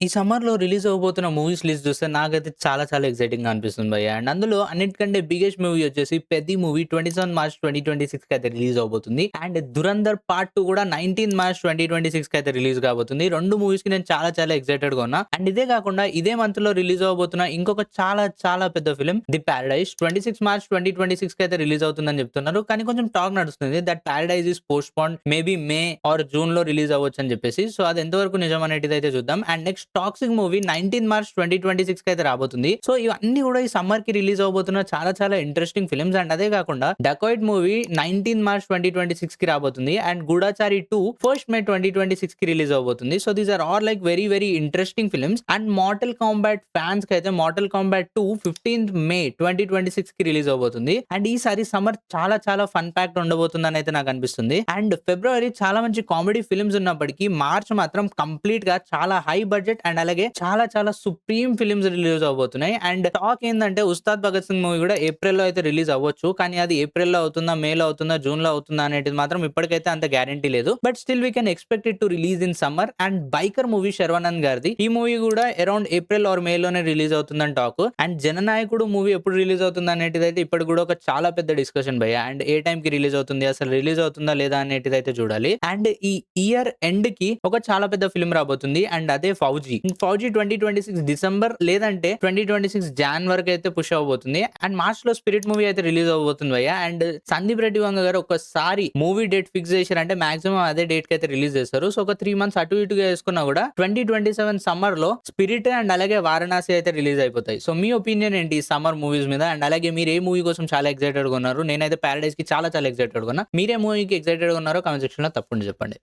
ఈ సమ్మర్‌లో release అవ్వబోతున్న movies list చూస్తే నాకైతే చాలా చాలా ఎక్సైటింగ్‌గా అనిపిస్తుంది భయ్య. అండ్ అందులో అన్నిటికంటే బిగ్గెస్ట్ మూవీ వచ్చేసి 'పెద్ది' మూవీ 27 మార్చ్ 2026కి అయితే రిలీజ్ అవబోతుంది. అండ్ 'ధురంధర్ పార్ట్ 2' కూడా 19 మార్చ్ 2026కి అయితే రిలీజ్ కాబోతుంది. 2 మూవీస్‌కి నేను చాలా చాలా ఎక్సైటెడ్‌గా ఉన్నా. అండ్ ఇదే కాకుండా ఇదే మంత్‌లో రిలీజ్ అవ్వబోతున్న ఇంకొక చాలా చాలా పెద్ద ఫిల్మ్ 'ది పారడైజ్' 26 మార్చ్ 2026కి అయితే రిలీజ్ అవుతుందని చెప్తున్నారు. కానీ కొంచెం టాక్ నడుస్తుంది that 'Paradise' is postponed maybe May or జూన్‌లో రిలీజ్ అవ్వచ్చు అని చెప్పేసి. సో అది ఎంతవరకు నిజం అనేటిదైతే చూద్దాం. And next 'Toxic' movie 19 March 2026కి అయితే రాబోతుంది. సో ఇవన్నీ కూడా ఈ సమ్మర్‌కి రిలీజ్ అవ్వబోతున్న చాలా చాలా ఇంట్రెస్టింగ్ ఫిల్మ్స్. అండ్ అదే కాకుండా 'డకాయిట్' మూవీ 19 మార్చ్ 2026కి రాబోతుంది. అండ్ 'గూఢచారి 2' 1st మే 2026కి రిలీజ్ అవ్వబోతుంది. So these are all like very very interesting films. And 'Mortal Kombat' fans కి అయితే 'మార్టల్ కాంబాట్ 2' 15th మే 2026కి రిలీజ్ అవ్వబోతుంది. అండ్ ఈసారి సమ్మర్ చాలా చాలా ఫన్ ప్యాక్డ్ ఉండబోతుందని అయితే నాకు అనిపిస్తుంది. అండ్ ఫిబ్రవరి చాలా మంచి కామెడీ ఫిల్మ్స్ ఉన్నప్పటికీ మార్చ్ మాత్రం కంప్లీట్ గా చాలా హై బడ్జెట్ అండ్ అలాగే చాలా చాలా సుప్రీం ఫిల్మ్స్ రిలీజ్ అవబోతున్నాయి. అండ్ టాక్ ఏంటంటే 'ఉస్తాద్ భగత్ సింగ్' మూవీ కూడా ఏప్రిల్లో అయితే రిలీజ్ అవ్వచ్చు. కానీ అది ఏప్రిల్లో అవుతుందా, మేలో అవుతుందా, జూన్‌లో అవుతుందా అనేది మాత్రం ఇప్పటికైతే అంత గ్యారంటీ లేదు. But still we can expect it to release in summer. And 'biker' movie Sharwanand గారిది. ఈ మూవీ కూడా అరౌండ్ ఏప్రిల్ ఆర్ మేలోనే రిలీజ్ అవుతుందని టాక్. అండ్ 'జననాయకుడు' మూవీ ఎప్పుడు రిలీజ్ అవుతుంది అనేటిదైతే ఇప్పటికి కూడా ఒక చాలా పెద్ద డిస్కషన్ భయ్య. అండ్ ఏ టైం కి రిలీజ్ అవుతుంది, అసలు రిలీజ్ అవుతుందా లేదా అనేటిదైతే చూడాలి. అండ్ ఈ ఇయర్ ఎండ్ కి ఒక చాలా పెద్ద ఫిల్మ్ రాబోతుంది. అండ్ అదే 'ఫౌజీ' 2026 డిసెంబర్ లేదంటే 2026 జాన్ వరకు అయితే పుష్ అవ్వబోతుంది. అండ్ మార్చ్ లో 'స్పిరిట్' మూవీ అయితే రిలీజ్ అవ్వబోతుంది భయ్య. అండ్ సందీప్ రెడ్డి వంగ గారు ఒకసారి మూవీ డేట్ ఫిక్స్ చేశారంటే మాక్సిమం అదే డేట్ కి అయితే రిలీజ్ చేస్తారు. సో ఒక 3 మంత్స్ అటు ఇటుగా వేసుకున్నా కూడా 2027 సమ్మర్ లో 'స్పిరిట్' అండ్ అలాగే 'వారణాసి' అయితే రిలీజ్ అయిపోతాయి. సో మీ ఒపీనియన్ ఏంటి ఈ సమ్మర్ మూవీస్ మీద? అండ్ అలాగే మీరు ఏ మూవీ కోసం చాలా ఎక్సైటెడ్ గా ఉన్నారు? నేనైతే 'పారడైజ్' కి చాలా చాలా ఎక్సైటెడ్ గా ఉన్నా. మీరే మూవీకి ఎక్సైటెడ్ గా ఉన్నారో కామెంట్ సెక్షన్ లో తప్పకుండా చెప్పండి.